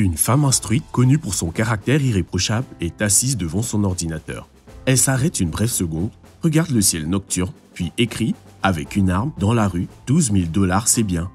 Une femme instruite, connue pour son caractère irréprochable, est assise devant son ordinateur. Elle s'arrête une brève seconde, regarde le ciel nocturne, puis écrit, avec une arme, dans la rue, 12 000 $, c'est bien.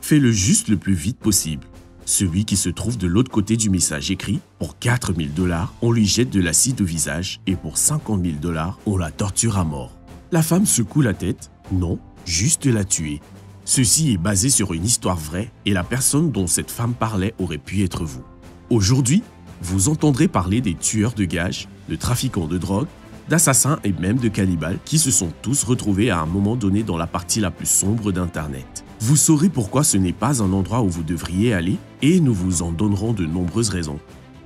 Fais-le juste le plus vite possible. Celui qui se trouve de l'autre côté du message écrit, pour 4 000 $, on lui jette de l'acide au visage et pour 50 000 $, on la torture à mort. La femme secoue la tête, non, juste la tuer. Ceci est basé sur une histoire vraie et la personne dont cette femme parlait aurait pu être vous. Aujourd'hui, vous entendrez parler des tueurs de gages, de trafiquants de drogue, d'assassins et même de cannibales qui se sont tous retrouvés à un moment donné dans la partie la plus sombre d'Internet. Vous saurez pourquoi ce n'est pas un endroit où vous devriez aller et nous vous en donnerons de nombreuses raisons.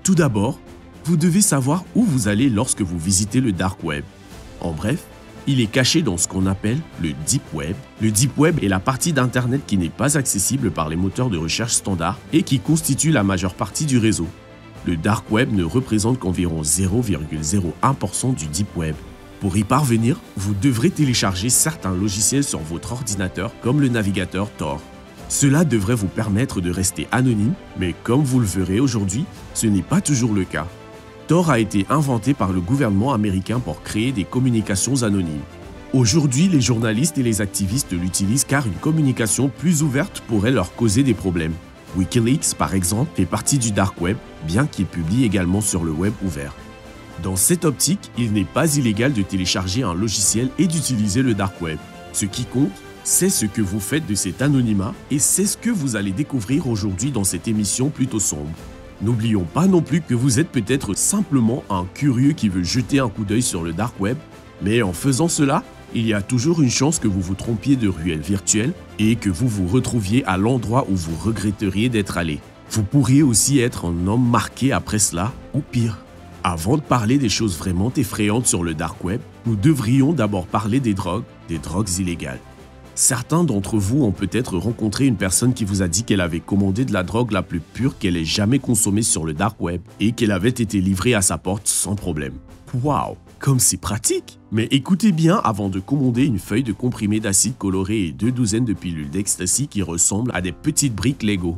Tout d'abord, vous devez savoir où vous allez lorsque vous visitez le Dark Web. En bref, il est caché dans ce qu'on appelle le Deep Web. Le Deep Web est la partie d'Internet qui n'est pas accessible par les moteurs de recherche standards et qui constitue la majeure partie du réseau. Le Dark Web ne représente qu'environ 0,01% du Deep Web. Pour y parvenir, vous devrez télécharger certains logiciels sur votre ordinateur comme le navigateur Tor. Cela devrait vous permettre de rester anonyme, mais comme vous le verrez aujourd'hui, ce n'est pas toujours le cas. Tor a été inventé par le gouvernement américain pour créer des communications anonymes. Aujourd'hui, les journalistes et les activistes l'utilisent car une communication plus ouverte pourrait leur causer des problèmes. Wikileaks, par exemple, fait partie du Dark Web, bien qu'il publie également sur le web ouvert. Dans cette optique, il n'est pas illégal de télécharger un logiciel et d'utiliser le Dark Web. Ce qui compte, c'est ce que vous faites de cet anonymat et c'est ce que vous allez découvrir aujourd'hui dans cette émission plutôt sombre. N'oublions pas non plus que vous êtes peut-être simplement un curieux qui veut jeter un coup d'œil sur le Dark Web, mais en faisant cela, il y a toujours une chance que vous vous trompiez de ruelle virtuelle et que vous vous retrouviez à l'endroit où vous regretteriez d'être allé. Vous pourriez aussi être un homme marqué après cela, ou pire. Avant de parler des choses vraiment effrayantes sur le Dark Web, nous devrions d'abord parler des drogues illégales. Certains d'entre vous ont peut-être rencontré une personne qui vous a dit qu'elle avait commandé de la drogue la plus pure qu'elle ait jamais consommée sur le Dark Web et qu'elle avait été livrée à sa porte sans problème. Waouh, comme c'est pratique! Mais écoutez bien avant de commander une feuille de comprimé d'acide coloré et 2 douzaines de pilules d'ecstasy qui ressemblent à des petites briques Lego.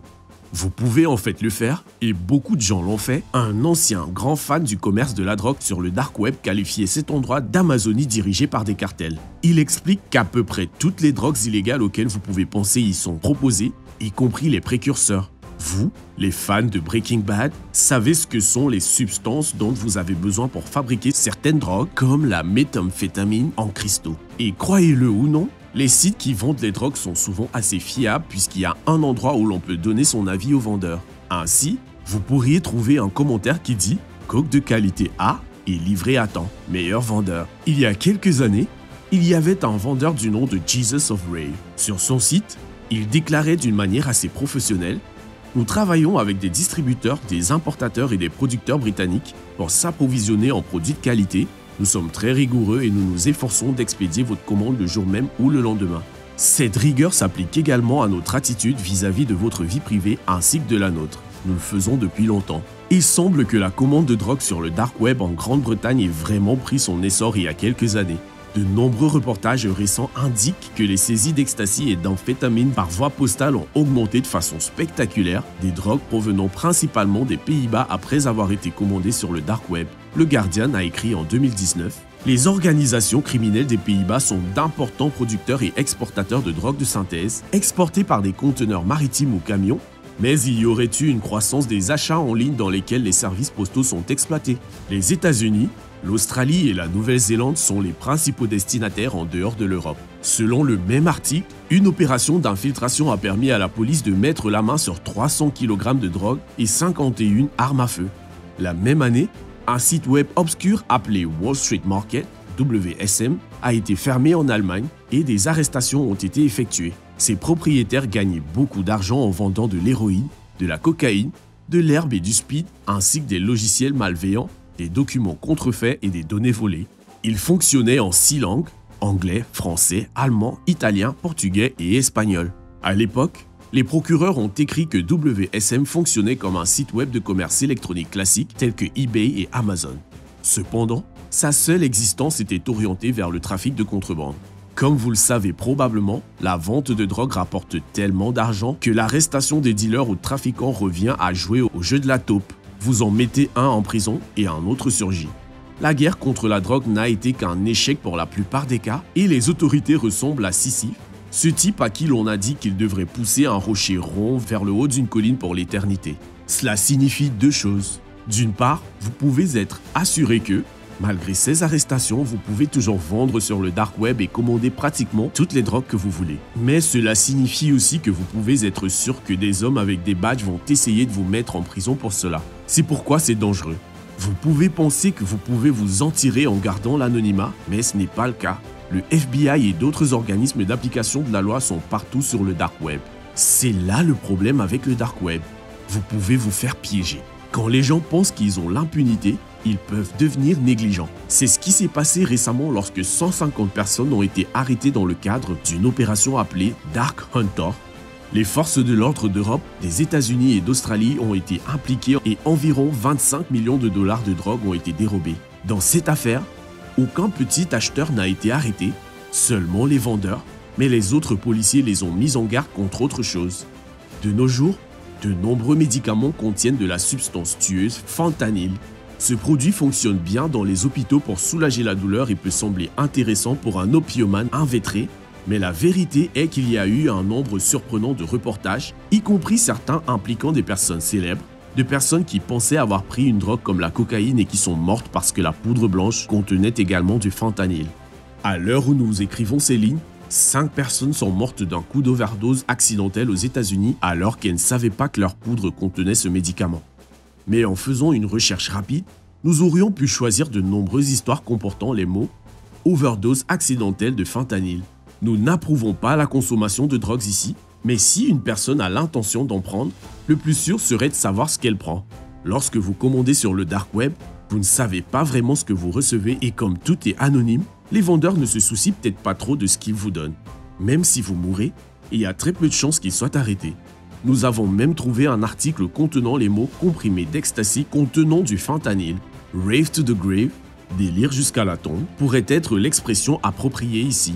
Vous pouvez en fait le faire, et beaucoup de gens l'ont fait. Un ancien grand fan du commerce de la drogue sur le Dark Web qualifiait cet endroit d'Amazonie dirigé par des cartels. Il explique qu'à peu près toutes les drogues illégales auxquelles vous pouvez penser y sont proposées, y compris les précurseurs. Vous, les fans de Breaking Bad, savez ce que sont les substances dont vous avez besoin pour fabriquer certaines drogues, comme la méthamphétamine en cristaux. Et croyez-le ou non, les sites qui vendent les drogues sont souvent assez fiables puisqu'il y a un endroit où l'on peut donner son avis au vendeur. Ainsi, vous pourriez trouver un commentaire qui dit « Coke de qualité A et livré à temps, meilleur vendeur ». Il y a quelques années, il y avait un vendeur du nom de Jesus of Rave. Sur son site, il déclarait d'une manière assez professionnelle « Nous travaillons avec des distributeurs, des importateurs et des producteurs britanniques pour s'approvisionner en produits de qualité. Nous sommes très rigoureux et nous nous efforçons d'expédier votre commande le jour même ou le lendemain. Cette rigueur s'applique également à notre attitude vis-à-vis de votre vie privée ainsi que de la nôtre. Nous le faisons depuis longtemps. Il semble que la commande de drogue sur le Dark Web en Grande-Bretagne ait vraiment pris son essor il y a quelques années. De nombreux reportages récents indiquent que les saisies d'ecstasy et d'amphétamines par voie postale ont augmenté de façon spectaculaire, des drogues provenant principalement des Pays-Bas après avoir été commandées sur le Dark Web. Le Guardian a écrit en 2019 « Les organisations criminelles des Pays-Bas sont d'importants producteurs et exportateurs de drogues de synthèse, exportées par des conteneurs maritimes ou camions, mais il y aurait eu une croissance des achats en ligne dans lesquels les services postaux sont exploités. Les États-Unis, l'Australie et la Nouvelle-Zélande sont les principaux destinataires en dehors de l'Europe. » Selon le même article, une opération d'infiltration a permis à la police de mettre la main sur 300 kg de drogue et 51 armes à feu. La même année, un site web obscur appelé Wall Street Market, WSM, a été fermé en Allemagne et des arrestations ont été effectuées. Ses propriétaires gagnaient beaucoup d'argent en vendant de l'héroïne, de la cocaïne, de l'herbe et du speed, ainsi que des logiciels malveillants, des documents contrefaits et des données volées. Il fonctionnait en 6 langues, anglais, français, allemand, italien, portugais et espagnol. À l'époque, les procureurs ont écrit que WSM fonctionnait comme un site web de commerce électronique classique tel que eBay et Amazon. Cependant, sa seule existence était orientée vers le trafic de contrebande. Comme vous le savez probablement, la vente de drogue rapporte tellement d'argent que l'arrestation des dealers ou trafiquants revient à jouer au jeu de la taupe. Vous en mettez un en prison et un autre surgit. La guerre contre la drogue n'a été qu'un échec pour la plupart des cas et les autorités ressemblent à Sisyphe, ce type à qui l'on a dit qu'il devrait pousser un rocher rond vers le haut d'une colline pour l'éternité. Cela signifie deux choses. D'une part, vous pouvez être assuré que, malgré ces arrestations, vous pouvez toujours vendre sur le dark web et commander pratiquement toutes les drogues que vous voulez. Mais cela signifie aussi que vous pouvez être sûr que des hommes avec des badges vont essayer de vous mettre en prison pour cela. C'est pourquoi c'est dangereux. Vous pouvez penser que vous pouvez vous en tirer en gardant l'anonymat, mais ce n'est pas le cas. Le FBI et d'autres organismes d'application de la loi sont partout sur le dark web. C'est là le problème avec le dark web. Vous pouvez vous faire piéger. Quand les gens pensent qu'ils ont l'impunité, ils peuvent devenir négligents. C'est ce qui s'est passé récemment lorsque 150 personnes ont été arrêtées dans le cadre d'une opération appelée Dark Hunter. Les forces de l'ordre d'Europe, des États-Unis et d'Australie ont été impliquées et environ 25 millions de dollars de drogue ont été dérobés. Dans cette affaire, aucun petit acheteur n'a été arrêté, seulement les vendeurs, mais les autres policiers les ont mis en garde contre autre chose. De nos jours, de nombreux médicaments contiennent de la substance tueuse fentanyl. Ce produit fonctionne bien dans les hôpitaux pour soulager la douleur et peut sembler intéressant pour un opiomane invétéré, mais la vérité est qu'il y a eu un nombre surprenant de reportages, y compris certains impliquant des personnes célèbres, de personnes qui pensaient avoir pris une drogue comme la cocaïne et qui sont mortes parce que la poudre blanche contenait également du fentanyl. À l'heure où nous écrivons ces lignes, 5 personnes sont mortes d'un coup d'overdose accidentel aux États-Unis alors qu'elles ne savaient pas que leur poudre contenait ce médicament. Mais en faisant une recherche rapide, nous aurions pu choisir de nombreuses histoires comportant les mots « overdose accidentelle de fentanyl ». Nous n'approuvons pas la consommation de drogues ici, mais si une personne a l'intention d'en prendre, le plus sûr serait de savoir ce qu'elle prend. Lorsque vous commandez sur le dark web, vous ne savez pas vraiment ce que vous recevez et comme tout est anonyme, les vendeurs ne se soucient peut-être pas trop de ce qu'ils vous donnent. Même si vous mourrez, il y a très peu de chances qu'ils soient arrêtés. Nous avons même trouvé un article contenant les mots comprimés d'ecstasy contenant du fentanyl. Rave to the grave, délire jusqu'à la tombe, pourrait être l'expression appropriée ici.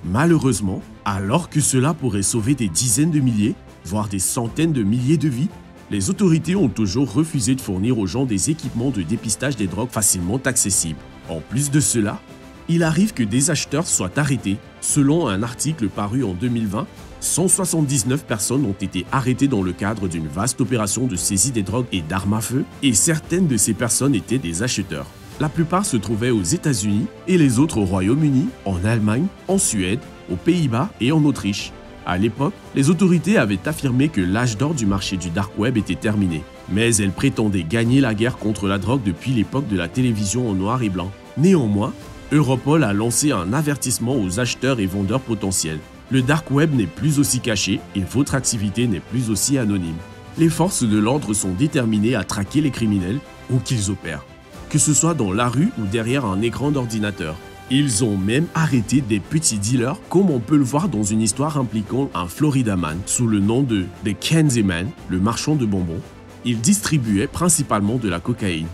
Malheureusement, alors que cela pourrait sauver des dizaines de milliers, voire des centaines de milliers de vies, les autorités ont toujours refusé de fournir aux gens des équipements de dépistage des drogues facilement accessibles. En plus de cela, il arrive que des acheteurs soient arrêtés. Selon un article paru en 2020, 179 personnes ont été arrêtées dans le cadre d'une vaste opération de saisie des drogues et d'armes à feu, et certaines de ces personnes étaient des acheteurs. La plupart se trouvaient aux États-Unis et les autres au Royaume-Uni, en Allemagne, en Suède, aux Pays-Bas et en Autriche. À l'époque, les autorités avaient affirmé que l'âge d'or du marché du dark web était terminé, mais elles prétendaient gagner la guerre contre la drogue depuis l'époque de la télévision en noir et blanc. Néanmoins, Europol a lancé un avertissement aux acheteurs et vendeurs potentiels. Le dark web n'est plus aussi caché et votre activité n'est plus aussi anonyme. Les forces de l'ordre sont déterminées à traquer les criminels où qu'ils opèrent, que ce soit dans la rue ou derrière un écran d'ordinateur. Ils ont même arrêté des petits dealers, comme on peut le voir dans une histoire impliquant un Florida Man sous le nom de The Candy Man, le marchand de bonbons. Il distribuait principalement de la cocaïne.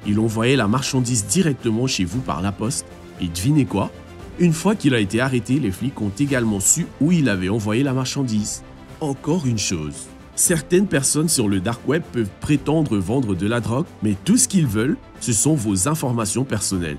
Il envoyait la marchandise directement chez vous par la poste. Et devinez quoi? Une fois qu'il a été arrêté, les flics ont également su où il avait envoyé la marchandise. Encore une chose. Certaines personnes sur le dark web peuvent prétendre vendre de la drogue, mais tout ce qu'ils veulent, ce sont vos informations personnelles.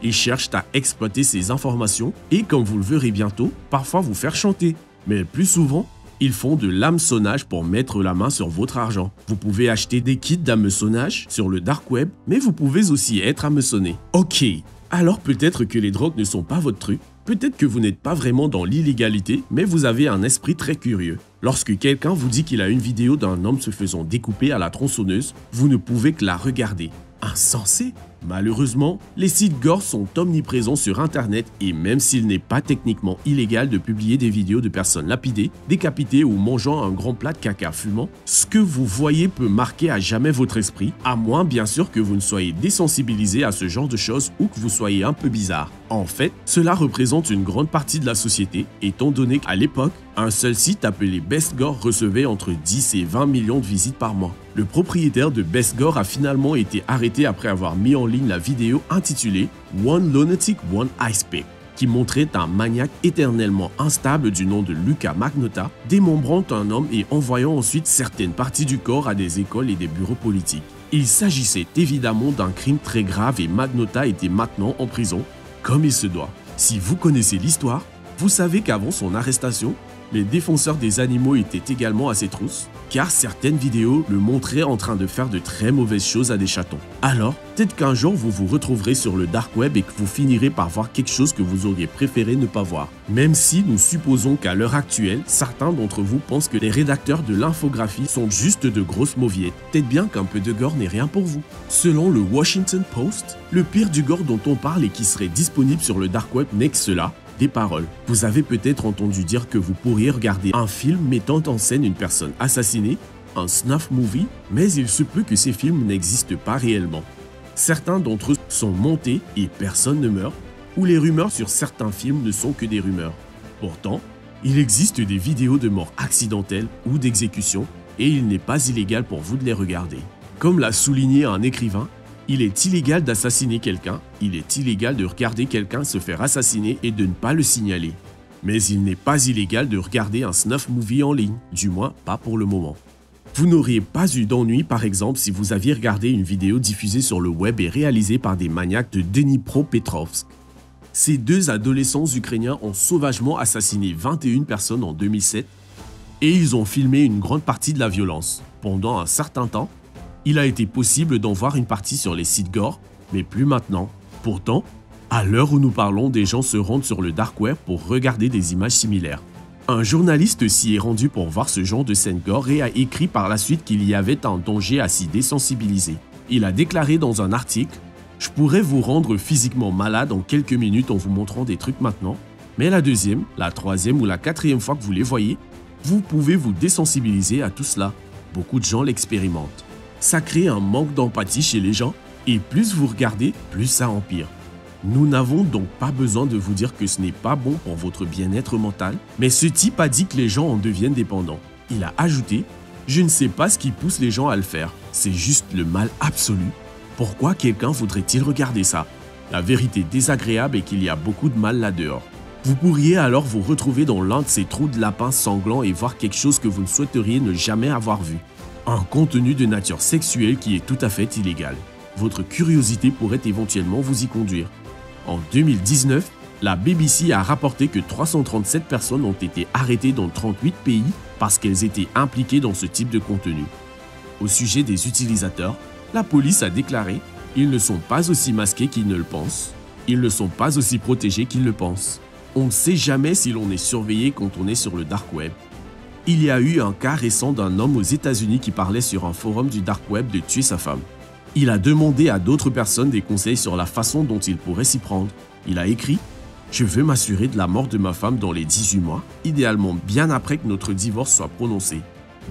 Ils cherchent à exploiter ces informations et, comme vous le verrez bientôt, parfois vous faire chanter. Mais le plus souvent, ils font de l'hameçonnage pour mettre la main sur votre argent. Vous pouvez acheter des kits d'hameçonnage sur le dark web, mais vous pouvez aussi être hameçonné. Ok, alors peut-être que les drogues ne sont pas votre truc. Peut-être que vous n'êtes pas vraiment dans l'illégalité, mais vous avez un esprit très curieux. Lorsque quelqu'un vous dit qu'il a une vidéo d'un homme se faisant découper à la tronçonneuse, vous ne pouvez que la regarder. Insensé? Malheureusement, les sites gore sont omniprésents sur Internet et même s'il n'est pas techniquement illégal de publier des vidéos de personnes lapidées, décapitées ou mangeant un grand plat de caca fumant, ce que vous voyez peut marquer à jamais votre esprit, à moins bien sûr que vous ne soyez désensibilisé à ce genre de choses ou que vous soyez un peu bizarre. En fait, cela représente une grande partie de la société, étant donné qu'à l'époque, un seul site appelé Best Gore recevait entre 10 et 20 millions de visites par mois. Le propriétaire de Best Gore a finalement été arrêté après avoir mis en ligne la vidéo intitulée One Lunatic, One Ice Pick. qui montrait un maniaque éternellement instable du nom de Luca Magnotta, démembrant un homme et envoyant ensuite certaines parties du corps à des écoles et des bureaux politiques. Il s'agissait évidemment d'un crime très grave et Magnotta était maintenant en prison, comme il se doit. Si vous connaissez l'histoire, vous savez qu'avant son arrestation, les défenseurs des animaux étaient également à ses trousses, car certaines vidéos le montraient en train de faire de très mauvaises choses à des chatons. Alors, peut-être qu'un jour vous vous retrouverez sur le dark web et que vous finirez par voir quelque chose que vous auriez préféré ne pas voir. Même si nous supposons qu'à l'heure actuelle, certains d'entre vous pensent que les rédacteurs de l'infographie sont juste de grosses mauviettes. Peut-être bien qu'un peu de gore n'est rien pour vous. Selon le Washington Post, le pire du gore dont on parle et qui serait disponible sur le dark web n'est que cela: des paroles. Vous avez peut-être entendu dire que vous pourriez regarder un film mettant en scène une personne assassinée, un snuff movie, mais il se peut que ces films n'existent pas réellement. Certains d'entre eux sont montés et personne ne meurt, ou les rumeurs sur certains films ne sont que des rumeurs. Pourtant, il existe des vidéos de morts accidentelles ou d'exécutions et il n'est pas illégal pour vous de les regarder. Comme l'a souligné un écrivain, il est illégal d'assassiner quelqu'un, il est illégal de regarder quelqu'un se faire assassiner et de ne pas le signaler. Mais il n'est pas illégal de regarder un snuff movie en ligne, du moins pas pour le moment. Vous n'auriez pas eu d'ennui par exemple si vous aviez regardé une vidéo diffusée sur le web et réalisée par des maniaques de Dnipropetrovsk. Ces deux adolescents ukrainiens ont sauvagement assassiné 21 personnes en 2007 et ils ont filmé une grande partie de la violence. Pendant un certain temps, il a été possible d'en voir une partie sur les sites gore, mais plus maintenant. Pourtant, à l'heure où nous parlons, des gens se rendent sur le dark web pour regarder des images similaires. Un journaliste s'y est rendu pour voir ce genre de scène gore et a écrit par la suite qu'il y avait un danger à s'y désensibiliser. Il a déclaré dans un article « Je pourrais vous rendre physiquement malade en quelques minutes en vous montrant des trucs maintenant, mais la deuxième, la troisième ou la quatrième fois que vous les voyez, vous pouvez vous désensibiliser à tout cela. Beaucoup de gens l'expérimentent. Ça crée un manque d'empathie chez les gens et plus vous regardez, plus ça empire. Nous n'avons donc pas besoin de vous dire que ce n'est pas bon pour votre bien-être mental, mais ce type a dit que les gens en deviennent dépendants. Il a ajouté « Je ne sais pas ce qui pousse les gens à le faire, c'est juste le mal absolu. Pourquoi quelqu'un voudrait-il regarder ça? La vérité désagréable est qu'il y a beaucoup de mal là-dehors. » Vous pourriez alors vous retrouver dans l'un de ces trous de lapin sanglants et voir quelque chose que vous ne souhaiteriez ne jamais avoir vu. Un contenu de nature sexuelle qui est tout à fait illégal. Votre curiosité pourrait éventuellement vous y conduire. En 2019, la BBC a rapporté que 337 personnes ont été arrêtées dans 38 pays parce qu'elles étaient impliquées dans ce type de contenu. Au sujet des utilisateurs, la police a déclaré « Ils ne sont pas aussi masqués qu'ils ne le pensent. Ils ne sont pas aussi protégés qu'ils le pensent. On ne sait jamais si l'on est surveillé quand on est sur le dark web. » Il y a eu un cas récent d'un homme aux États-Unis qui parlait sur un forum du dark web de tuer sa femme. Il a demandé à d'autres personnes des conseils sur la façon dont il pourrait s'y prendre. Il a écrit « Je veux m'assurer de la mort de ma femme dans les 18 mois, idéalement bien après que notre divorce soit prononcé,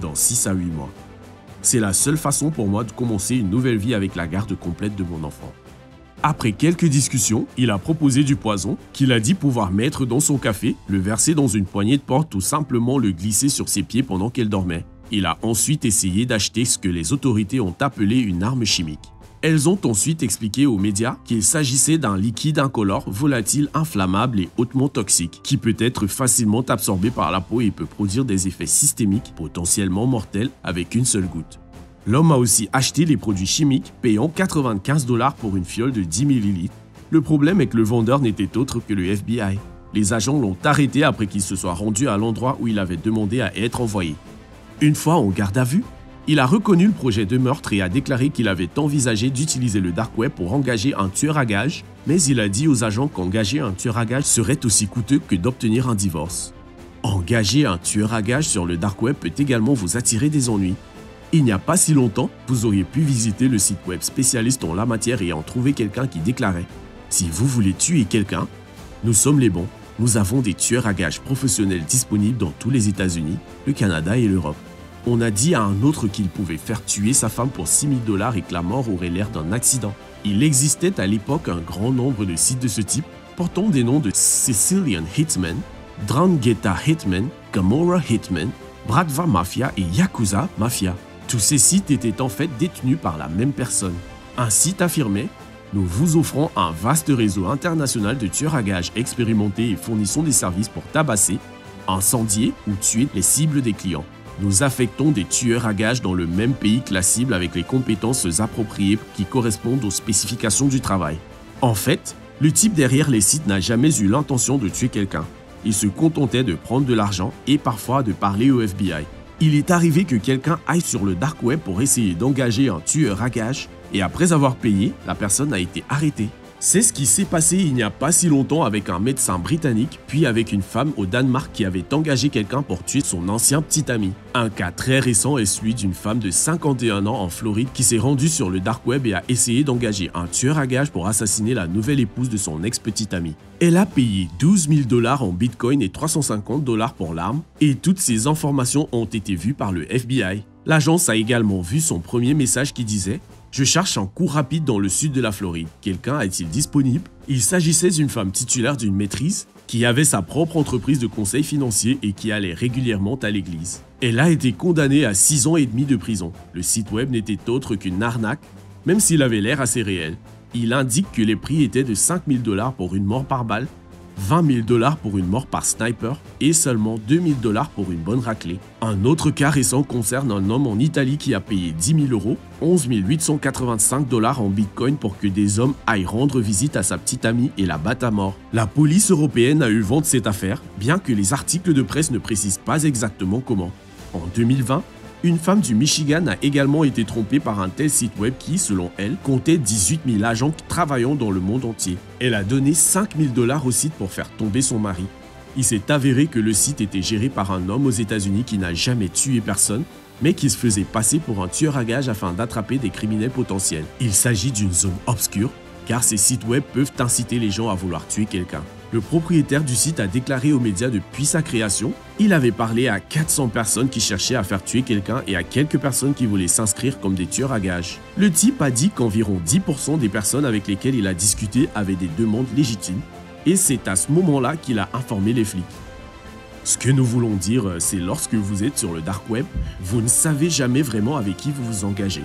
dans 6 à 8 mois. C'est la seule façon pour moi de commencer une nouvelle vie avec la garde complète de mon enfant. » Après quelques discussions, il a proposé du poison qu'il a dit pouvoir mettre dans son café, le verser dans une poignée de porte ou simplement le glisser sur ses pieds pendant qu'elle dormait. Il a ensuite essayé d'acheter ce que les autorités ont appelé une arme chimique. Elles ont ensuite expliqué aux médias qu'il s'agissait d'un liquide incolore, volatile, inflammable et hautement toxique, qui peut être facilement absorbé par la peau et peut produire des effets systémiques potentiellement mortels avec une seule goutte. L'homme a aussi acheté les produits chimiques, payant 95 $ pour une fiole de 10 ml. Le problème est que le vendeur n'était autre que le FBI. Les agents l'ont arrêté après qu'il se soit rendu à l'endroit où il avait demandé à être envoyé. Une fois en garde à vue, il a reconnu le projet de meurtre et a déclaré qu'il avait envisagé d'utiliser le dark web pour engager un tueur à gages, mais il a dit aux agents qu'engager un tueur à gages serait aussi coûteux que d'obtenir un divorce. Engager un tueur à gages sur le dark web peut également vous attirer des ennuis. Il n'y a pas si longtemps, vous auriez pu visiter le site web spécialiste en la matière et en trouver quelqu'un qui déclarait « Si vous voulez tuer quelqu'un, nous sommes les bons. Nous avons des tueurs à gages professionnels disponibles dans tous les États-Unis, le Canada et l'Europe. » On a dit à un autre qu'il pouvait faire tuer sa femme pour 6 000 $ et que la mort aurait l'air d'un accident. Il existait à l'époque un grand nombre de sites de ce type, portant des noms de Sicilian Hitman, Drangheta Hitman, Gomorrah Hitman, Bratva Mafia et Yakuza Mafia. Tous ces sites étaient en fait détenus par la même personne. Un site affirmait nous vous offrons un vaste réseau international de tueurs à gages expérimentés et fournissons des services pour tabasser, incendier ou tuer les cibles des clients. Nous affectons des tueurs à gages dans le même pays que la cible avec les compétences appropriées qui correspondent aux spécifications du travail. En fait, le type derrière les sites n'a jamais eu l'intention de tuer quelqu'un. Il se contentait de prendre de l'argent et parfois de parler au FBI. Il est arrivé que quelqu'un aille sur le dark web pour essayer d'engager un tueur à gages et après avoir payé, la personne a été arrêtée. C'est ce qui s'est passé il n'y a pas si longtemps avec un médecin britannique, puis avec une femme au Danemark qui avait engagé quelqu'un pour tuer son ancien petit ami. Un cas très récent est celui d'une femme de 51 ans en Floride qui s'est rendue sur le dark web et a essayé d'engager un tueur à gages pour assassiner la nouvelle épouse de son ex-petit ami. Elle a payé 12 000 $ en bitcoin et 350 $ pour l'arme, et toutes ces informations ont été vues par le FBI. L'agence a également vu son premier message qui disait « Je cherche un cours rapide dans le sud de la Floride. Quelqu'un est-il disponible ?» Il s'agissait d'une femme titulaire d'une maîtrise qui avait sa propre entreprise de conseil financier et qui allait régulièrement à l'église. Elle a été condamnée à 6 ans et demi de prison. Le site web n'était autre qu'une arnaque, même s'il avait l'air assez réel. Il indique que les prix étaient de 5 000 $ pour une mort par balle, 20 000 $ pour une mort par sniper et seulement 2 000 $ pour une bonne raclée. Un autre cas récent concerne un homme en Italie qui a payé 10 000 €, 11 885 $ en bitcoin pour que des hommes aillent rendre visite à sa petite amie et la battent à mort. La police européenne a eu vent de cette affaire, bien que les articles de presse ne précisent pas exactement comment. En 2020, une femme du Michigan a également été trompée par un tel site web qui, selon elle, comptait 18 000 agents travaillant dans le monde entier. Elle a donné 5 000 $ au site pour faire tomber son mari. Il s'est avéré que le site était géré par un homme aux États-Unis qui n'a jamais tué personne, mais qui se faisait passer pour un tueur à gages afin d'attraper des criminels potentiels. Il s'agit d'une zone obscure, car ces sites web peuvent inciter les gens à vouloir tuer quelqu'un. Le propriétaire du site a déclaré aux médias depuis sa création, il avait parlé à 400 personnes qui cherchaient à faire tuer quelqu'un et à quelques personnes qui voulaient s'inscrire comme des tueurs à gages. Le type a dit qu'environ 10% des personnes avec lesquelles il a discuté avaient des demandes légitimes, et c'est à ce moment-là qu'il a informé les flics. Ce que nous voulons dire, c'est lorsque vous êtes sur le dark web, vous ne savez jamais vraiment avec qui vous vous engagez.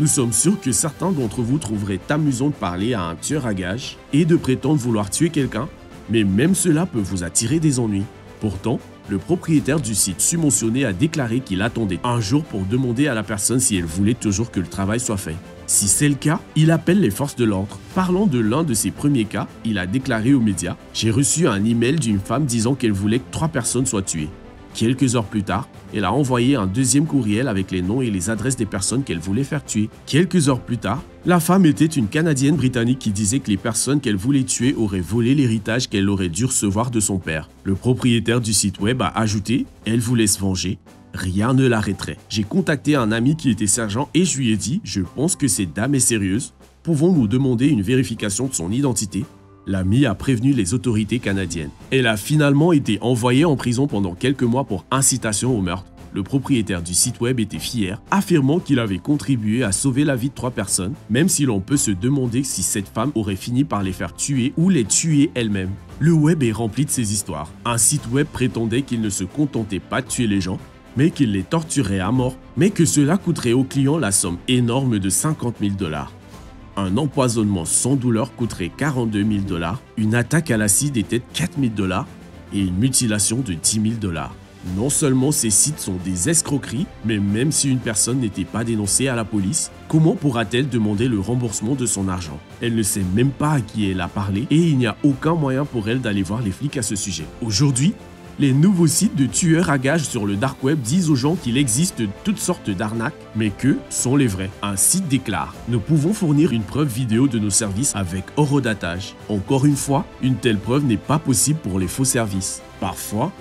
Nous sommes sûrs que certains d'entre vous trouveraient amusant de parler à un tueur à gages et de prétendre vouloir tuer quelqu'un, mais même cela peut vous attirer des ennuis. Pourtant, le propriétaire du site submentionné a déclaré qu'il attendait un jour pour demander à la personne si elle voulait toujours que le travail soit fait. Si c'est le cas, il appelle les forces de l'ordre. Parlant de l'un de ses premiers cas, il a déclaré aux médias « J'ai reçu un email d'une femme disant qu'elle voulait que 3 personnes soient tuées. Quelques heures plus tard, elle a envoyé un deuxième courriel avec les noms et les adresses des personnes qu'elle voulait faire tuer. Quelques heures plus tard, la femme était une Canadienne britannique qui disait que les personnes qu'elle voulait tuer auraient volé l'héritage qu'elle aurait dû recevoir de son père. Le propriétaire du site web a ajouté « Elle voulait se venger. Rien ne l'arrêterait. J'ai contacté un ami qui était sergent et je lui ai dit « Je pense que cette dame est sérieuse. Pouvons-nous demander une vérification de son identité ?» L'ami a prévenu les autorités canadiennes. Elle a finalement été envoyée en prison pendant quelques mois pour incitation au meurtre. Le propriétaire du site web était fier, affirmant qu'il avait contribué à sauver la vie de 3 personnes, même si l'on peut se demander si cette femme aurait fini par les faire tuer ou les tuer elle-même. Le web est rempli de ces histoires. Un site web prétendait qu'il ne se contentait pas de tuer les gens, mais qu'il les torturait à mort, mais que cela coûterait aux clients la somme énorme de 50 000 $. Un empoisonnement sans douleur coûterait 42 000 $, une attaque à l'acide était de 4 000 $ et une mutilation de 10 000 $. Non seulement ces sites sont des escroqueries, mais même si une personne n'était pas dénoncée à la police, comment pourra-t-elle demander le remboursement de son argent? Elle ne sait même pas à qui elle a parlé et il n'y a aucun moyen pour elle d'aller voir les flics à ce sujet. Aujourd'hui, les nouveaux sites de tueurs à gages sur le dark web disent aux gens qu'il existe toutes sortes d'arnaques, mais qu'eux sont les vrais. Un site déclare « Nous pouvons fournir une preuve vidéo de nos services avec horodatage. Encore une fois, une telle preuve n'est pas possible pour les faux services. Parfois,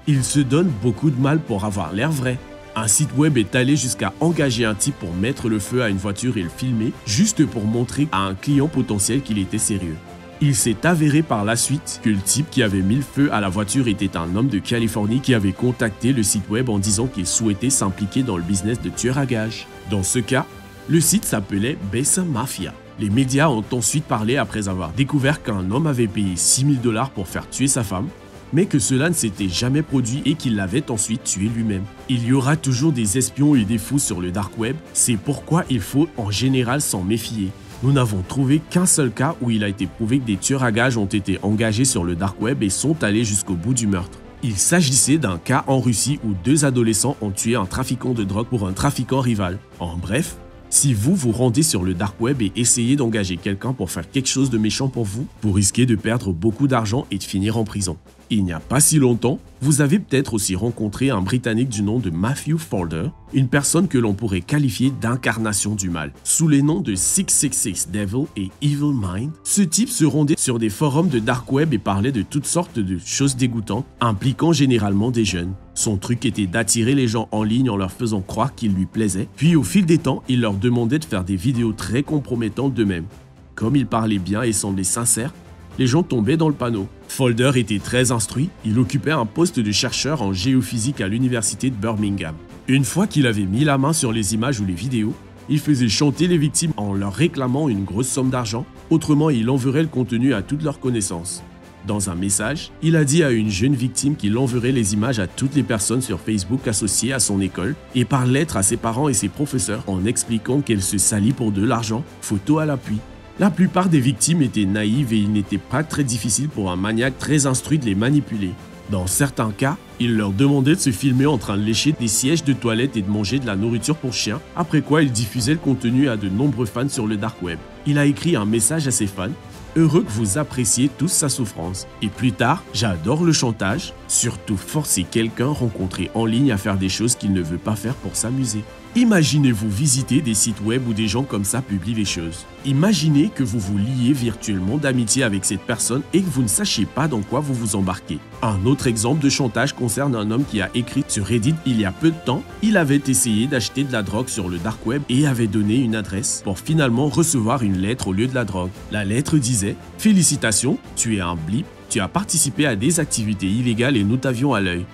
ils se donnent beaucoup de mal pour avoir l'air vrai. Un site web est allé jusqu'à engager un type pour mettre le feu à une voiture et le filmer, juste pour montrer à un client potentiel qu'il était sérieux. Il s'est avéré par la suite que le type qui avait mis le feu à la voiture était un homme de Californie qui avait contacté le site web en disant qu'il souhaitait s'impliquer dans le business de tueur à gages. Dans ce cas, le site s'appelait Besa Mafia. Les médias ont ensuite parlé après avoir découvert qu'un homme avait payé 6 000 $ pour faire tuer sa femme, mais que cela ne s'était jamais produit et qu'il l'avait ensuite tué lui-même. Il y aura toujours des espions et des fous sur le dark web, c'est pourquoi il faut en général s'en méfier. Nous n'avons trouvé qu'un seul cas où il a été prouvé que des tueurs à gages ont été engagés sur le dark web et sont allés jusqu'au bout du meurtre. Il s'agissait d'un cas en Russie où 2 adolescents ont tué un trafiquant de drogue pour un trafiquant rival. En bref, si vous vous rendez sur le dark web et essayez d'engager quelqu'un pour faire quelque chose de méchant pour vous risquez de perdre beaucoup d'argent et de finir en prison. Il n'y a pas si longtemps, vous avez peut-être aussi rencontré un Britannique du nom de Matthew Folder, une personne que l'on pourrait qualifier d'incarnation du mal. Sous les noms de 666 Devil et Evil Mind, ce type se rendait sur des forums de dark web et parlait de toutes sortes de choses dégoûtantes, impliquant généralement des jeunes. Son truc était d'attirer les gens en ligne en leur faisant croire qu'il lui plaisait, puis au fil des temps, il leur demandait de faire des vidéos très compromettantes d'eux-mêmes. Comme il parlait bien et semblait sincère, les gens tombaient dans le panneau. Folder était très instruit, il occupait un poste de chercheur en géophysique à l'université de Birmingham. Une fois qu'il avait mis la main sur les images ou les vidéos, il faisait chanter les victimes en leur réclamant une grosse somme d'argent, autrement il enverrait le contenu à toutes leurs connaissances. Dans un message, il a dit à une jeune victime qu'il enverrait les images à toutes les personnes sur Facebook associées à son école et par lettre à ses parents et ses professeurs en expliquant qu'elle se salit pour de l'argent, photo à l'appui. La plupart des victimes étaient naïves et il n'était pas très difficile pour un maniaque très instruit de les manipuler. Dans certains cas, il leur demandait de se filmer en train de lécher des sièges de toilette et de manger de la nourriture pour chiens, après quoi il diffusait le contenu à de nombreux fans sur le dark web. Il a écrit un message à ses fans: « Heureux que vous appréciez tous sa souffrance. » Et plus tard, « J'adore le chantage, surtout forcer quelqu'un rencontré en ligne à faire des choses qu'il ne veut pas faire pour s'amuser. » Imaginez-vous visiter des sites web où des gens comme ça publient les choses. Imaginez que vous vous liez virtuellement d'amitié avec cette personne et que vous ne sachiez pas dans quoi vous vous embarquez. Un autre exemple de chantage concerne un homme qui a écrit sur Reddit il y a peu de temps. Il avait essayé d'acheter de la drogue sur le dark web et avait donné une adresse pour finalement recevoir une lettre au lieu de la drogue. La lettre disait « Félicitations, tu es un blip, tu as participé à des activités illégales et nous t'avions à l'œil. »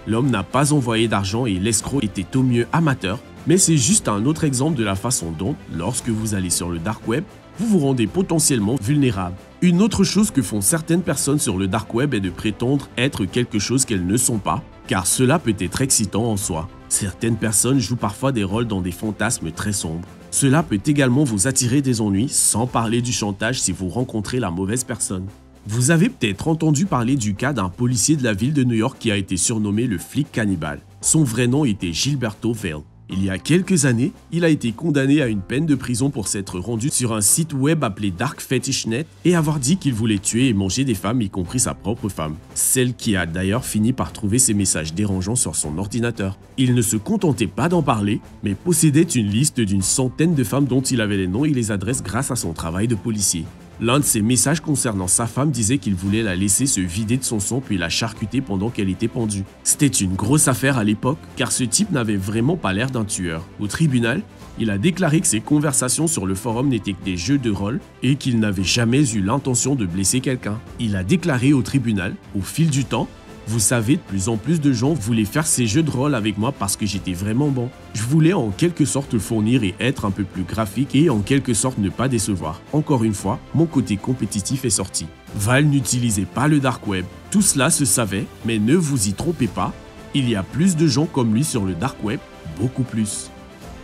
L'homme n'a pas envoyé d'argent et l'escroc était au mieux amateur. Mais c'est juste un autre exemple de la façon dont, lorsque vous allez sur le dark web, vous vous rendez potentiellement vulnérable. Une autre chose que font certaines personnes sur le dark web est de prétendre être quelque chose qu'elles ne sont pas, car cela peut être excitant en soi. Certaines personnes jouent parfois des rôles dans des fantasmes très sombres. Cela peut également vous attirer des ennuis, sans parler du chantage si vous rencontrez la mauvaise personne. Vous avez peut-être entendu parler du cas d'un policier de la ville de New York qui a été surnommé le flic cannibale. Son vrai nom était Gilberto Vale. Il y a quelques années, il a été condamné à une peine de prison pour s'être rendu sur un site web appelé Dark Fetish Net et avoir dit qu'il voulait tuer et manger des femmes, y compris sa propre femme. Celle qui a d'ailleurs fini par trouver ses messages dérangeants sur son ordinateur. Il ne se contentait pas d'en parler, mais possédait une liste d'une centaine de femmes dont il avait les noms et les adresses grâce à son travail de policier. L'un de ses messages concernant sa femme disait qu'il voulait la laisser se vider de son sang puis la charcuter pendant qu'elle était pendue. C'était une grosse affaire à l'époque car ce type n'avait vraiment pas l'air d'un tueur. Au tribunal, il a déclaré que ses conversations sur le forum n'étaient que des jeux de rôle et qu'il n'avait jamais eu l'intention de blesser quelqu'un. Il a déclaré au tribunal, au fil du temps, vous savez, de plus en plus de gens voulaient faire ces jeux de rôle avec moi parce que j'étais vraiment bon. Je voulais en quelque sorte fournir et être un peu plus graphique et en quelque sorte ne pas décevoir. Encore une fois, mon côté compétitif est sorti. Val n'utilisait pas le dark web. Tout cela se savait, mais ne vous y trompez pas, il y a plus de gens comme lui sur le dark web, beaucoup plus.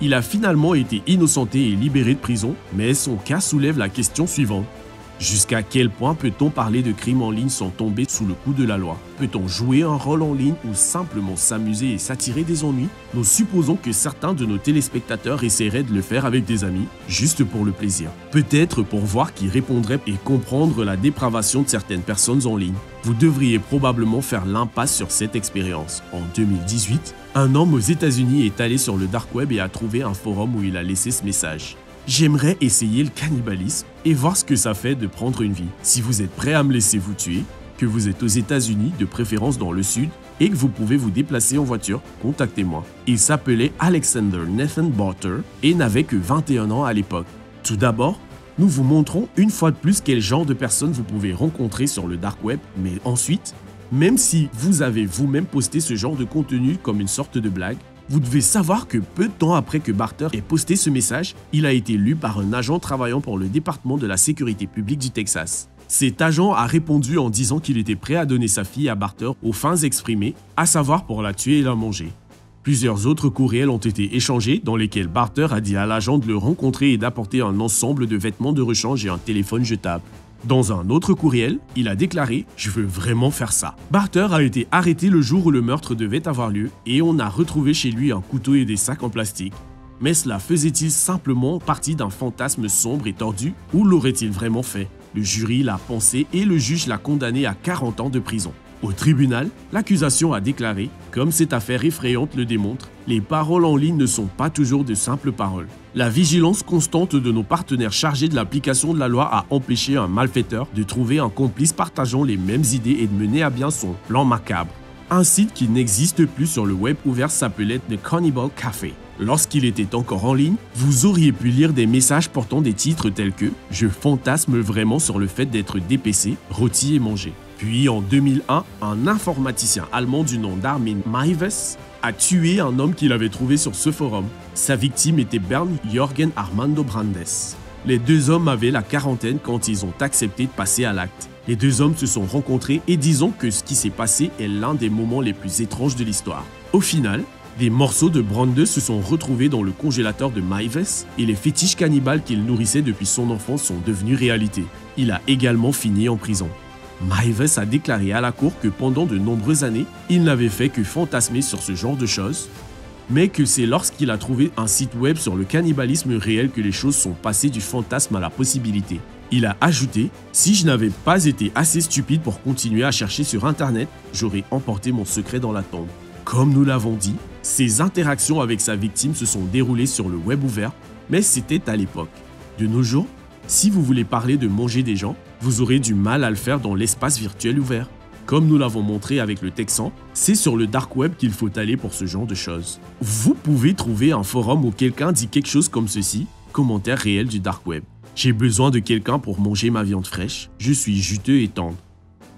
Il a finalement été innocenté et libéré de prison, mais son cas soulève la question suivante. Jusqu'à quel point peut-on parler de crimes en ligne sans tomber sous le coup de la loi? Peut-on jouer un rôle en ligne ou simplement s'amuser et s'attirer des ennuis? Nous supposons que certains de nos téléspectateurs essaieraient de le faire avec des amis, juste pour le plaisir. Peut-être pour voir qui répondrait et comprendre la dépravation de certaines personnes en ligne. Vous devriez probablement faire l'impasse sur cette expérience. En 2018, un homme aux États-Unis est allé sur le dark web et a trouvé un forum où il a laissé ce message. J'aimerais essayer le cannibalisme et voir ce que ça fait de prendre une vie. Si vous êtes prêt à me laisser vous tuer, que vous êtes aux États-Unis, de préférence dans le sud, et que vous pouvez vous déplacer en voiture, contactez-moi. Il s'appelait Alexander Nathan Barter et n'avait que 21 ans à l'époque. Tout d'abord, nous vous montrons une fois de plus quel genre de personnes vous pouvez rencontrer sur le dark web, mais ensuite, même si vous avez vous-même posté ce genre de contenu comme une sorte de blague, vous devez savoir que peu de temps après que Barter ait posté ce message, il a été lu par un agent travaillant pour le département de la sécurité publique du Texas. Cet agent a répondu en disant qu'il était prêt à donner sa fille à Barter aux fins exprimées, à savoir pour la tuer et la manger. Plusieurs autres courriels ont été échangés dans lesquels Barter a dit à l'agent de le rencontrer et d'apporter un ensemble de vêtements de rechange et un téléphone jetable. Dans un autre courriel, il a déclaré « Je veux vraiment faire ça ». Barter a été arrêté le jour où le meurtre devait avoir lieu et on a retrouvé chez lui un couteau et des sacs en plastique. Mais cela faisait-il simplement partie d'un fantasme sombre et tordu ou l'aurait-il vraiment fait? Le jury l'a pensé et le juge l'a condamné à 40 ans de prison. Au tribunal, l'accusation a déclaré « Comme cette affaire effrayante le démontre, les paroles en ligne ne sont pas toujours de simples paroles. La vigilance constante de nos partenaires chargés de l'application de la loi a empêché un malfaiteur de trouver un complice partageant les mêmes idées et de mener à bien son plan macabre. » Un site qui n'existe plus sur le web ouvert s'appelait The Cannibal Café. Lorsqu'il était encore en ligne, vous auriez pu lire des messages portant des titres tels que « Je fantasme vraiment sur le fait d'être dépécé, rôti et mangé ». Puis en 2001, un informaticien allemand du nom d'Armin Meiwes a tué un homme qu'il avait trouvé sur ce forum. Sa victime était Bernd Jürgen Armando Brandes. Les deux hommes avaient la quarantaine quand ils ont accepté de passer à l'acte. Les deux hommes se sont rencontrés et disons que ce qui s'est passé est l'un des moments les plus étranges de l'histoire. Au final, des morceaux de Brandes se sont retrouvés dans le congélateur de Meiwes et les fétiches cannibales qu'il nourrissait depuis son enfance sont devenus réalité. Il a également fini en prison. Meiwes a déclaré à la cour que pendant de nombreuses années, il n'avait fait que fantasmer sur ce genre de choses, mais que c'est lorsqu'il a trouvé un site web sur le cannibalisme réel que les choses sont passées du fantasme à la possibilité. Il a ajouté « Si je n'avais pas été assez stupide pour continuer à chercher sur internet, j'aurais emporté mon secret dans la tombe. » Comme nous l'avons dit, ses interactions avec sa victime se sont déroulées sur le web ouvert, mais c'était à l'époque. De nos jours, si vous voulez parler de manger des gens, vous aurez du mal à le faire dans l'espace virtuel ouvert. Comme nous l'avons montré avec le Texan, c'est sur le dark web qu'il faut aller pour ce genre de choses. Vous pouvez trouver un forum où quelqu'un dit quelque chose comme ceci, commentaire réel du dark web. J'ai besoin de quelqu'un pour manger ma viande fraîche, je suis juteux et tendre.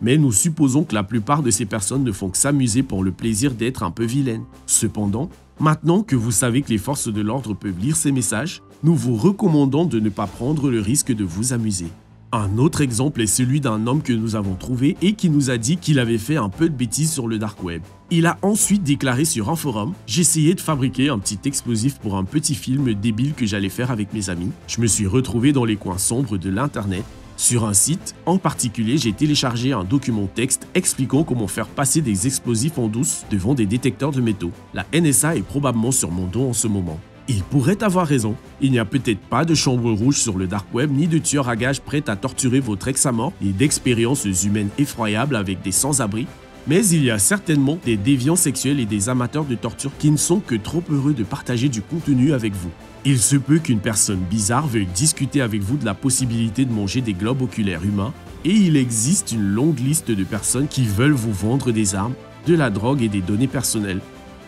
Mais nous supposons que la plupart de ces personnes ne font que s'amuser pour le plaisir d'être un peu vilaines. Cependant, maintenant que vous savez que les forces de l'ordre peuvent lire ces messages, nous vous recommandons de ne pas prendre le risque de vous amuser. Un autre exemple est celui d'un homme que nous avons trouvé et qui nous a dit qu'il avait fait un peu de bêtises sur le dark web. Il a ensuite déclaré sur un forum « J'essayais de fabriquer un petit explosif pour un petit film débile que j'allais faire avec mes amis. Je me suis retrouvé dans les coins sombres de l'internet. Sur un site, en particulier, j'ai téléchargé un document texte expliquant comment faire passer des explosifs en douce devant des détecteurs de métaux. La NSA est probablement sur mon dos en ce moment. » Il pourrait avoir raison. Il n'y a peut-être pas de chambre rouge sur le dark web, ni de tueurs à gages prêts à torturer votre ex à mort, ni d'expériences humaines effroyables avec des sans-abri. Mais il y a certainement des déviants sexuels et des amateurs de torture qui ne sont que trop heureux de partager du contenu avec vous. Il se peut qu'une personne bizarre veuille discuter avec vous de la possibilité de manger des globes oculaires humains, et il existe une longue liste de personnes qui veulent vous vendre des armes, de la drogue et des données personnelles.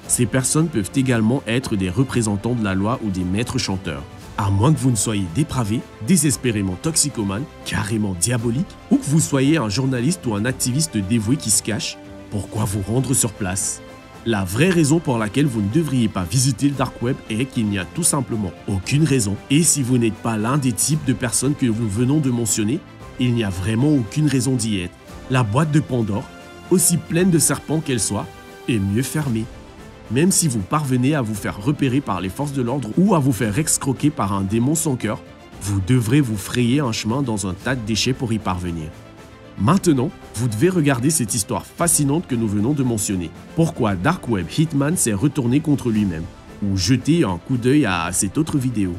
Ces personnes peuvent également être des représentants de la loi ou des maîtres chanteurs. À moins que vous ne soyez dépravé, désespérément toxicomane, carrément diabolique, ou que vous soyez un journaliste ou un activiste dévoué qui se cache, pourquoi vous rendre sur place? La vraie raison pour laquelle vous ne devriez pas visiter le dark web est qu'il n'y a tout simplement aucune raison. Et si vous n'êtes pas l'un des types de personnes que nous venons de mentionner, il n'y a vraiment aucune raison d'y être. La boîte de Pandore, aussi pleine de serpents qu'elle soit, est mieux fermée. Même si vous parvenez à vous faire repérer par les forces de l'ordre ou à vous faire escroquer par un démon sans cœur, vous devrez vous frayer un chemin dans un tas de déchets pour y parvenir. Maintenant, vous devez regarder cette histoire fascinante que nous venons de mentionner. Pourquoi Dark Web Hitman s'est retourné contre lui-même? Ou jeter un coup d'œil à cette autre vidéo.